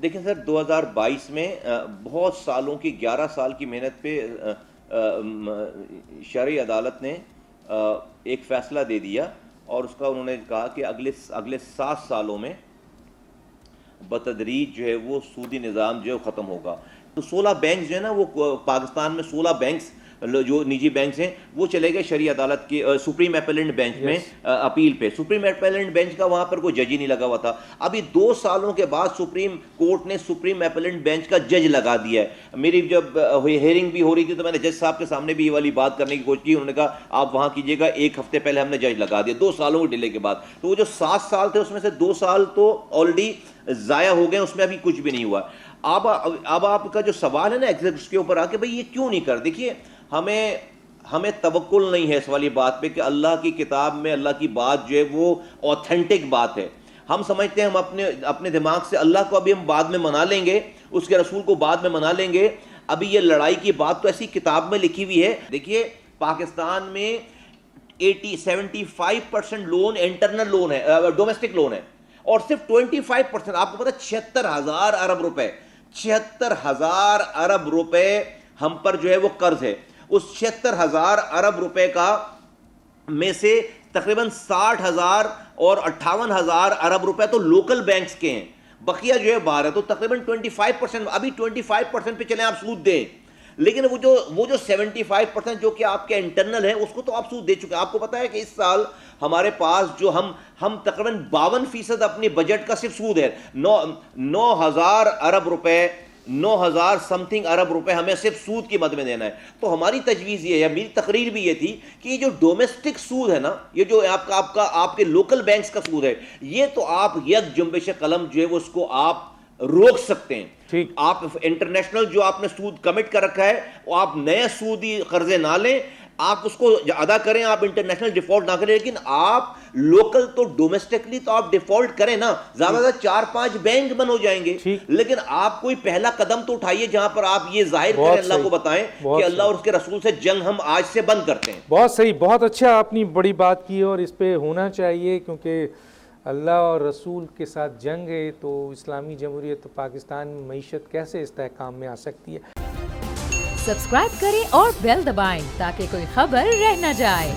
دیکھیں سر 2022 میں بہت سالوں کی 11 سال کی محنت پہ شرعی عدالت نے ایک فیصلہ دے دیا اور اس کا انہوں نے کہا کہ اگلے 7 سالوں میں بتدریج جو ہے وہ سودی نظام جو ہے ختم ہوگا. تو 16 بینکس جو ہے نا وہ پاکستان میں 16 بینکس جو نجی بینکس ہیں وہ چلے گئے شرعی عدالت کی سپریم اپیلنٹ بینچ میں اپیل پہ. سپریم اپیلنٹ بینچ کا وہاں پر کوئی جج ہی نہیں لگا ہوا تھا. ابھی 2 سالوں کے بعد سپریم کورٹ نے سپریم اپیلنٹ بینچ کا جج لگا دیا ہے. میری جب ہیئرنگ بھی ہو رہی تھی تو میں نے جج صاحب کے سامنے بھی یہ والی بات کرنے کی کوشش کی. انہوں نے کہا آپ وہاں کیجیے گا, 1 ہفتے پہلے ہم نے جج لگا دیا 2 سالوں کے ڈیلے کے بعد. تو وہ جو 7 سال تھے اس میں سے 2 سال تو آلریڈی ضائع ہو گئے, اس میں ابھی کچھ بھی نہیں ہوا. اب آپ کا جو سوال ہے نا اس کے اوپر آ کے بھائی یہ کیوں نہیں کر, دیکھیے ہمیں توکل نہیں ہے اس والی بات پہ کہ اللہ کی کتاب میں اللہ کی بات جو ہے وہ اوتھینٹک بات ہے. ہم سمجھتے ہیں ہم اپنے دماغ سے اللہ کو ابھی ہم بعد میں منا لیں گے, اس کے رسول کو بعد میں منا لیں گے. ابھی یہ لڑائی کی بات تو ایسی کتاب میں لکھی ہوئی ہے. دیکھیے پاکستان میں 75% لون انٹرنل لون ہے, ڈومیسٹک لون ہے, اور صرف 25% آپ کو پتا 76,000 ارب روپے 76,000 ارب روپے ہم پر جو ہے وہ قرض ہے. اس 76,000 ارب روپے کا میں سے تقریباً 60,000 اور 58,000 ارب روپے تو لوکل بینکس کے ہیں, بقیہ جو ہے باہر ہے. تو تقریباً 25%, ابھی 25% پہ چلیں آپ سود دیں, لیکن وہ جو 75% جو کہ آپ کے انٹرنل ہے اس کو تو آپ سود دے چکے ہیں. آپ کو پتا ہے کہ اس سال ہمارے پاس جو ہم تقریباً 52% اپنی بجٹ کا صرف سود ہے. 9,000 ارب روپے 9,000 سم تھنگ ارب روپے ہمیں صرف سود کی مد میں دینا ہے. تو ہماری تجویز یہ ہے, میری تقریر بھی یہ تھی کہ یہ جو ڈومیسٹک سود ہے نا, یہ جو آپ کے لوکل بینکس کا سود ہے, یہ تو آپ یک جنبش قلم جو ہے وہ اس کو آپ روک سکتے ہیں. آپ انٹرنیشنل جو آپ نے سود کمٹ کر رکھا ہے وہ آپ نئے سودی قرضے نہ لیں, آپ اس کو ادا کریں, آپ انٹرنیشنل ڈیفالٹ نہ کریں, لیکن آپ لوکل تو ڈومیسٹکلی تو آپ ڈیفالٹ کریں نا. زیادہ سے 4-5 بینک بند ہو جائیں گے, لیکن آپ کوئی پہلا قدم تو اٹھائیے جہاں پر آپ یہ ظاہر کریں, اللہ کو بتائیں کہ اللہ اور اس کے رسول سے جنگ ہم آج سے بند کرتے ہیں. بہت صحیح, بہت اچھا آپ نے بڑی بات کی, اور اس پہ ہونا چاہیے, کیونکہ اللہ اور رسول کے ساتھ جنگ ہے تو اسلامی جمہوریت پاکستان میں معیشت کیسے استحکام میں آ سکتی ہے. سبسکرائب کریں اور بیل دبائیں تاکہ کوئی خبر رہ نہ جائے.